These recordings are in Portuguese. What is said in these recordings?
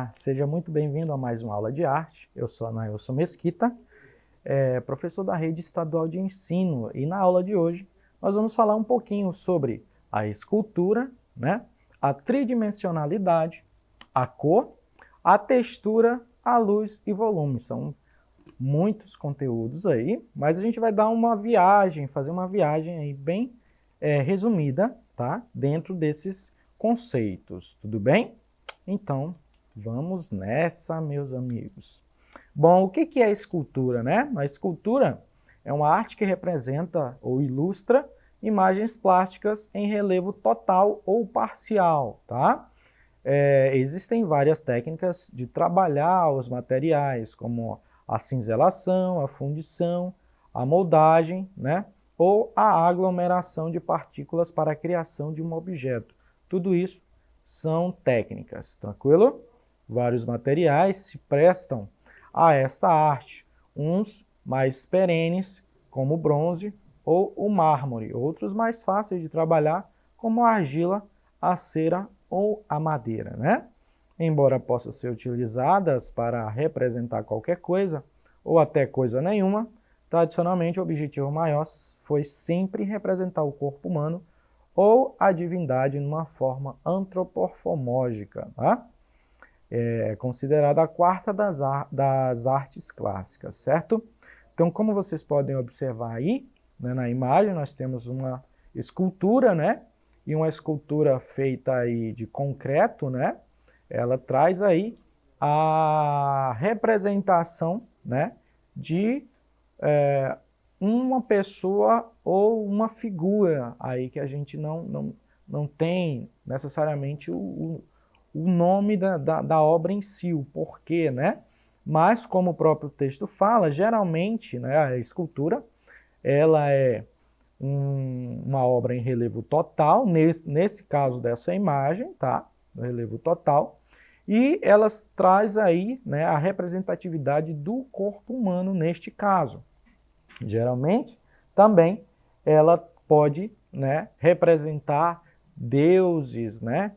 Olá, seja muito bem-vindo a mais uma aula de arte. Eu sou Anailson Mesquita, professor da Rede Estadual de Ensino, e na aula de hoje nós vamos falar um pouquinho sobre a escultura, né? A tridimensionalidade, a cor, a textura, a luz e volume. São muitos conteúdos aí, mas a gente vai dar uma viagem, fazer uma viagem aí bem resumida, tá? Dentro desses conceitos, tudo bem? Então, vamos nessa, meus amigos. Bom, o que é a escultura, né? A escultura é uma arte que representa ou ilustra imagens plásticas em relevo total ou parcial, tá? Existem várias técnicas de trabalhar os materiais, como a cinzelação, a fundição, a moldagem, né? Ou a aglomeração de partículas para a criação de um objeto. Tudo isso são técnicas, tranquilo? Vários materiais se prestam a essa arte, uns mais perenes, como o bronze ou o mármore, outros mais fáceis de trabalhar, como a argila, a cera ou a madeira, né? Embora possam ser utilizadas para representar qualquer coisa, ou até coisa nenhuma, tradicionalmente o objetivo maior foi sempre representar o corpo humano ou a divindade numa forma antropomórfica, tá? É considerada a quarta das artes clássicas, certo? Então, como vocês podem observar aí, né, na imagem, nós temos uma escultura, né? E uma escultura feita aí de concreto, né? Ela traz aí a representação, né, de uma pessoa ou uma figura aí que a gente não tem necessariamente o nome da obra em si, o porquê, né? Mas, como o próprio texto fala, geralmente, né, a escultura ela é uma obra em relevo total, nesse caso dessa imagem, tá? No relevo total, e elas traz aí, né, a representatividade do corpo humano neste caso. Geralmente, também ela pode, né, representar deuses, né,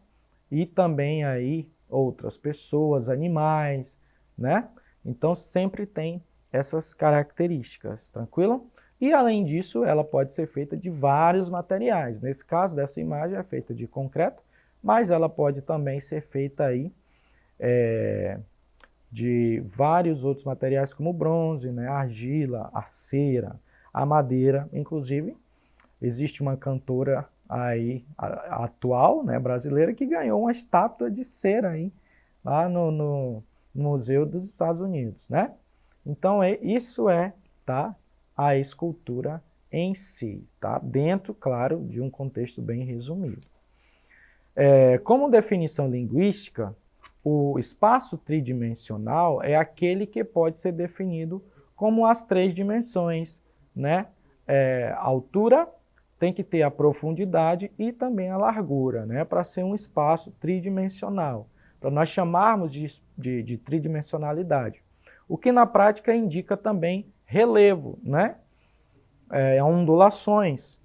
e também aí outras pessoas, animais, né? Então sempre tem essas características, tranquilo? E além disso, ela pode ser feita de vários materiais. Nesse caso, dessa imagem é feita de concreto, mas ela pode também ser feita aí de vários outros materiais como o bronze, né, a argila, a cera, a madeira. Inclusive, existe uma cantora aí atual, né, brasileira, que ganhou uma estátua de cera aí, lá no Museu dos Estados Unidos, né? Então, isso tá, a escultura em si, tá? Dentro, claro, de um contexto bem resumido. Como definição linguística, o espaço tridimensional é aquele que pode ser definido como as três dimensões, né? A altura tem que ter a profundidade e também a largura, né? Para ser um espaço tridimensional, para nós chamarmos de tridimensionalidade. O que na prática indica também relevo, né? Ondulações.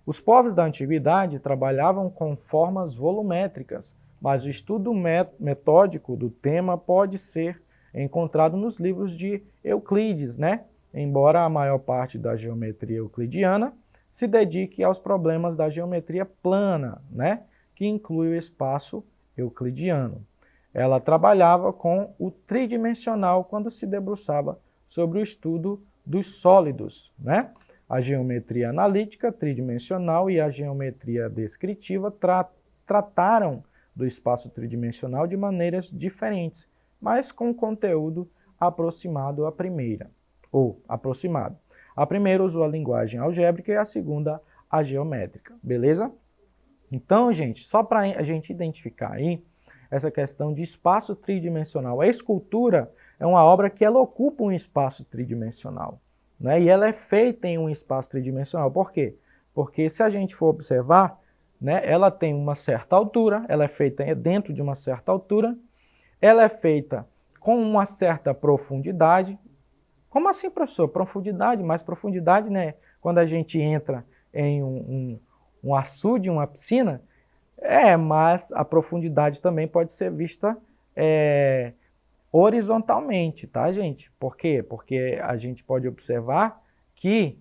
Os povos da antiguidade trabalhavam com formas volumétricas, mas o estudo metódico do tema pode ser encontrado nos livros de Euclides, né? Embora a maior parte da geometria euclidiana se dedique aos problemas da geometria plana, né? Que inclui o espaço euclidiano. Ela trabalhava com o tridimensional quando se debruçava sobre o estudo dos sólidos, né? A geometria analítica tridimensional e a geometria descritiva trataram do espaço tridimensional de maneiras diferentes, mas com conteúdo aproximado à primeira, ou aproximado. A primeira usou a linguagem algébrica e a segunda a geométrica, beleza? Então, gente, só para a gente identificar aí essa questão de espaço tridimensional. A escultura é uma obra que ela ocupa um espaço tridimensional, né? E ela é feita em um espaço tridimensional. Por quê? Porque se a gente for observar, né, ela tem uma certa altura, ela é feita dentro de uma certa altura, ela é feita com uma certa profundidade. Como assim, professor? Profundidade, mais profundidade, né? Quando a gente entra em um açude, uma piscina, mas a profundidade também pode ser vista horizontalmente, tá, gente? Por quê? Porque a gente pode observar que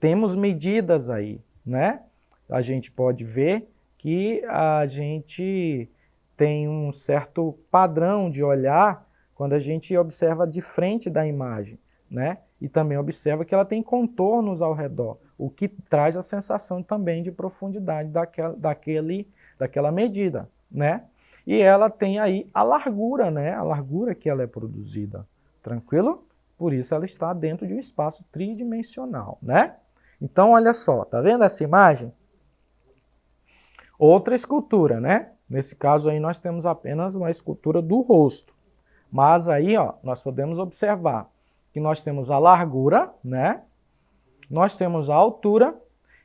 temos medidas aí, né? A gente pode ver que a gente tem um certo padrão de olhar quando a gente observa de frente da imagem, né? E também observa que ela tem contornos ao redor, o que traz a sensação também de profundidade daquela medida, né? E ela tem aí a largura, né? A largura que ela é produzida, tranquilo? Por isso ela está dentro de um espaço tridimensional, né? Então, olha só, tá vendo essa imagem? Outra escultura, né? Nesse caso aí nós temos apenas uma escultura do rosto. Mas aí, ó, nós podemos observar que nós temos a largura, né? Nós temos a altura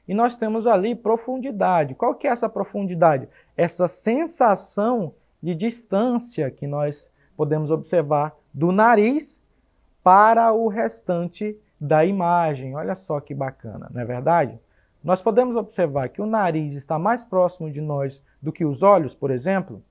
e nós temos ali profundidade. Qual que é essa profundidade? Essa sensação de distância que nós podemos observar do nariz para o restante da imagem. Olha só que bacana, não é verdade? Nós podemos observar que o nariz está mais próximo de nós do que os olhos, por exemplo?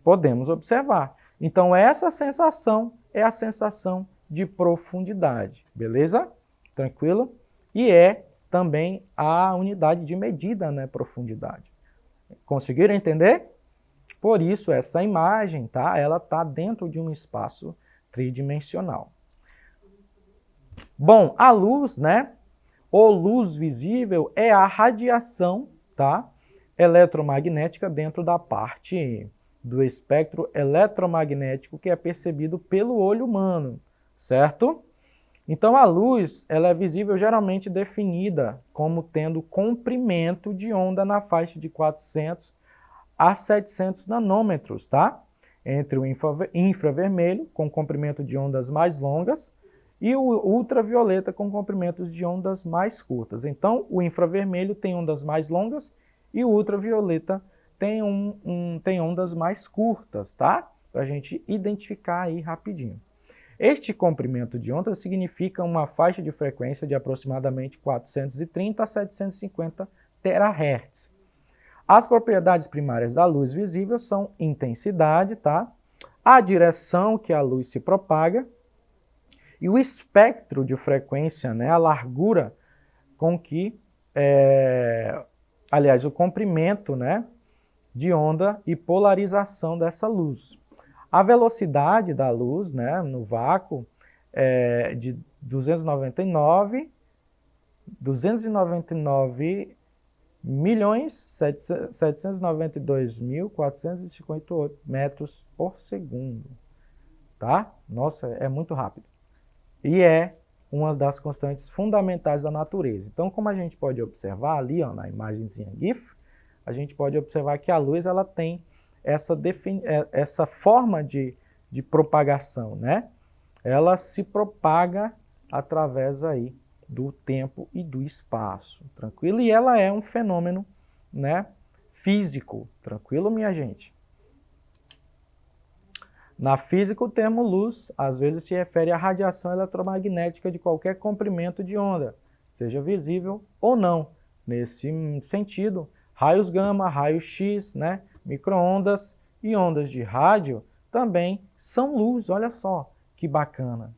Podemos observar. Então, essa sensação é a sensação de profundidade, beleza? Tranquilo? E é também a unidade de medida, né, profundidade. Conseguiram entender? Por isso, essa imagem, tá? Ela está dentro de um espaço tridimensional. Bom, a luz, né? Ou luz visível é a radiação, tá? Eletromagnética dentro da parte do espectro eletromagnético que é percebido pelo olho humano, certo? Então a luz, ela é visível geralmente definida como tendo comprimento de onda na faixa de 400 a 700 nanômetros, tá? Entre o infravermelho, com comprimento de ondas mais longas, e o ultravioleta com comprimentos de ondas mais curtas. Então, o infravermelho tem ondas mais longas e o ultravioleta tem, tem ondas mais curtas, tá? Para a gente identificar aí rapidinho. Este comprimento de onda significa uma faixa de frequência de aproximadamente 430 a 750 terahertz. As propriedades primárias da luz visível são intensidade, tá? A direção que a luz se propaga, e o espectro de frequência, né, a largura com que, aliás, o comprimento, né, de onda e polarização dessa luz. A velocidade da luz, né, no vácuo é de 299.792.458 metros por segundo. Tá? Nossa, é muito rápido. E é uma das constantes fundamentais da natureza. Então, como a gente pode observar ali, ó, na imagenzinha GIF, a gente pode observar que a luz ela tem essa forma de propagação, né? Ela se propaga através aí do tempo e do espaço, tranquilo? E ela é um fenômeno, né, físico, tranquilo, minha gente? Na física, o termo luz às vezes se refere à radiação eletromagnética de qualquer comprimento de onda, seja visível ou não. Nesse sentido, raios gama, raios X, né, micro-ondas e ondas de rádio também são luz, olha só que bacana.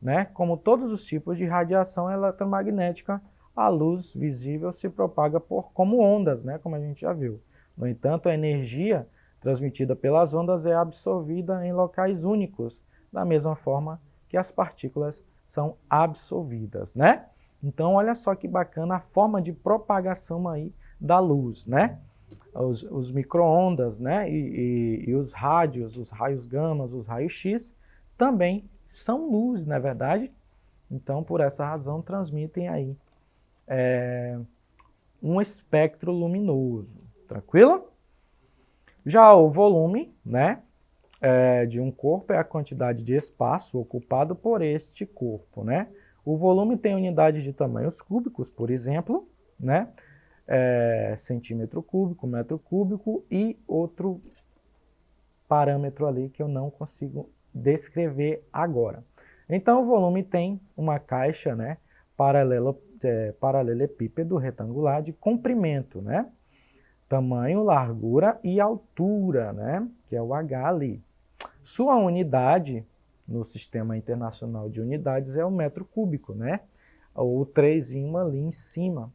Né? Como todos os tipos de radiação eletromagnética, a luz visível se propaga como ondas, né, como a gente já viu. No entanto, a energia transmitida pelas ondas é absorvida em locais únicos, da mesma forma que as partículas são absorvidas, né? Então, olha só que bacana a forma de propagação aí da luz, né? Os micro-ondas, né? E os rádios, os raios gama, os raios X, também são luz, não é verdade? Então, por essa razão, transmitem aí um espectro luminoso, tranquilo? Já o volume, né, de um corpo é a quantidade de espaço ocupado por este corpo, né? O volume tem unidades de tamanhos cúbicos, por exemplo, né? Centímetro cúbico, metro cúbico e outro parâmetro ali que eu não consigo descrever agora. Então, o volume tem uma caixa, né, paralelepípedo retangular de comprimento, né? Tamanho, largura e altura, né? Que é o H ali. Sua unidade no Sistema Internacional de Unidades é o metro cúbico, né? O 3 ali em cima.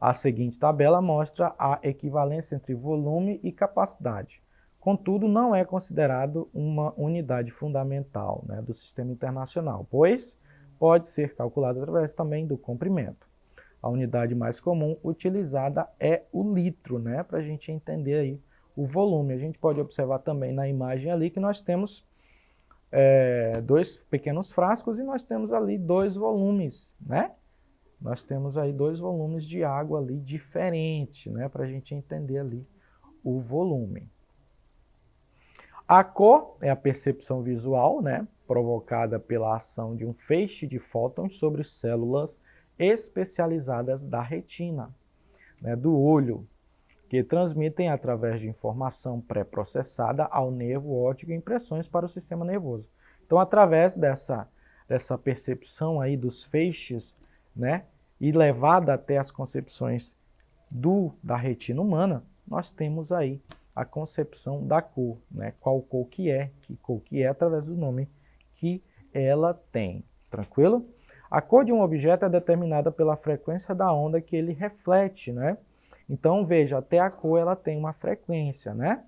A seguinte tabela mostra a equivalência entre volume e capacidade. Contudo, não é considerado uma unidade fundamental, né, do Sistema Internacional, pois pode ser calculado através também do comprimento. A unidade mais comum utilizada é o litro, né, para a gente entender aí o volume. A gente pode observar também na imagem ali que nós temos dois pequenos frascos e nós temos ali 2 volumes, né? Nós temos aí 2 volumes de água ali diferentes, né, para a gente entender ali o volume. A cor é a percepção visual, né, provocada pela ação de um feixe de fótons sobre células especializadas da retina, né, do olho, que transmitem através de informação pré-processada ao nervo óptico impressões para o sistema nervoso. Então, através dessa percepção aí dos feixes, né, e levada até as concepções da retina humana, nós temos aí a concepção da cor, né? Qual cor que é através do nome que ela tem, tranquilo? A cor de um objeto é determinada pela frequência da onda que ele reflete, né? Então, veja, até a cor ela tem uma frequência, né?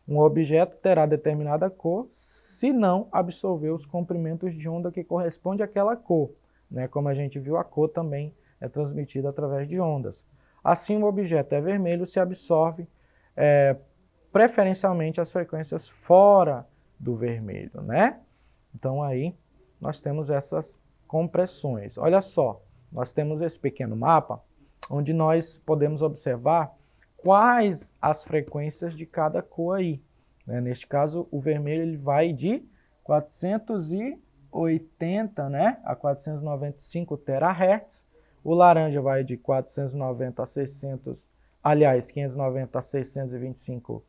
Um objeto terá determinada cor se não absorver os comprimentos de onda que correspondem àquela cor, né? Como a gente viu, a cor também é transmitida através de ondas. Assim, o objeto é vermelho se absorve preferencialmente as frequências fora do vermelho, né? Então aí nós temos essas compressões. Olha só, nós temos esse pequeno mapa onde nós podemos observar quais as frequências de cada cor aí, né? Neste caso, o vermelho ele vai de 480, né, a 495 terahertz, o laranja vai de 490 a 600, aliás, 590 a 625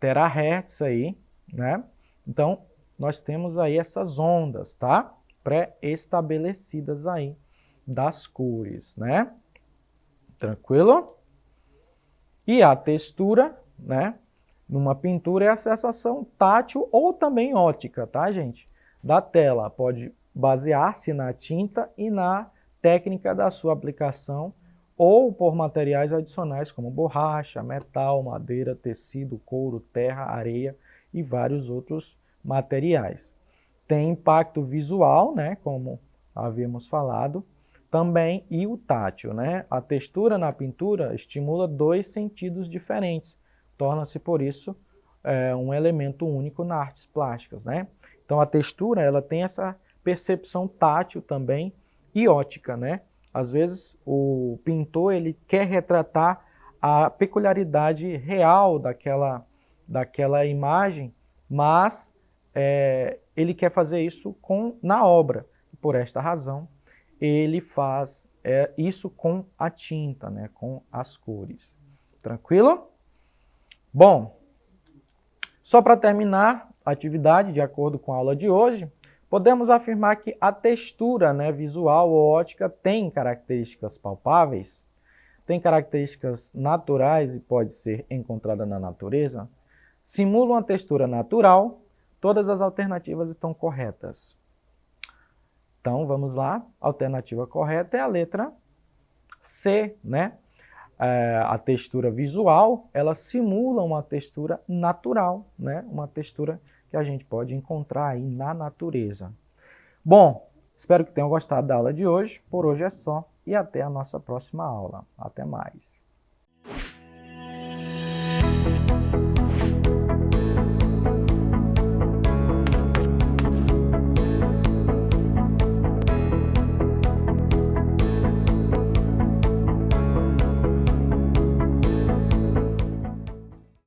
terahertz aí, né? Então, nós temos aí essas ondas, tá? Pré-estabelecidas aí das cores, né? Tranquilo? E a textura, né? Numa pintura é a sensação tátil ou também óptica, tá, gente? Da tela. Pode basear-se na tinta e na técnica da sua aplicação ou por materiais adicionais como borracha, metal, madeira, tecido, couro, terra, areia e vários outros materiais. Tem impacto visual, né, como havíamos falado, também e o tátil, né? A textura na pintura estimula 2 sentidos diferentes, torna-se por isso um elemento único nas artes plásticas, né? Então a textura ela tem essa percepção tátil também e óptica, né? Às vezes o pintor ele quer retratar a peculiaridade real daquela imagem, mas ele quer fazer isso na obra. Por esta razão, ele faz isso com a tinta, né, com as cores. Tranquilo? Bom, só para terminar a atividade, de acordo com a aula de hoje, podemos afirmar que a textura, né, visual ou óptica tem características palpáveis, tem características naturais e pode ser encontrada na natureza, simula uma textura natural, todas as alternativas estão corretas. Então, vamos lá, a alternativa correta é a letra C, né? A textura visual, ela simula uma textura natural, né? Uma textura que a gente pode encontrar aí na natureza. Bom, espero que tenham gostado da aula de hoje. Por hoje é só e até a nossa próxima aula. Até mais.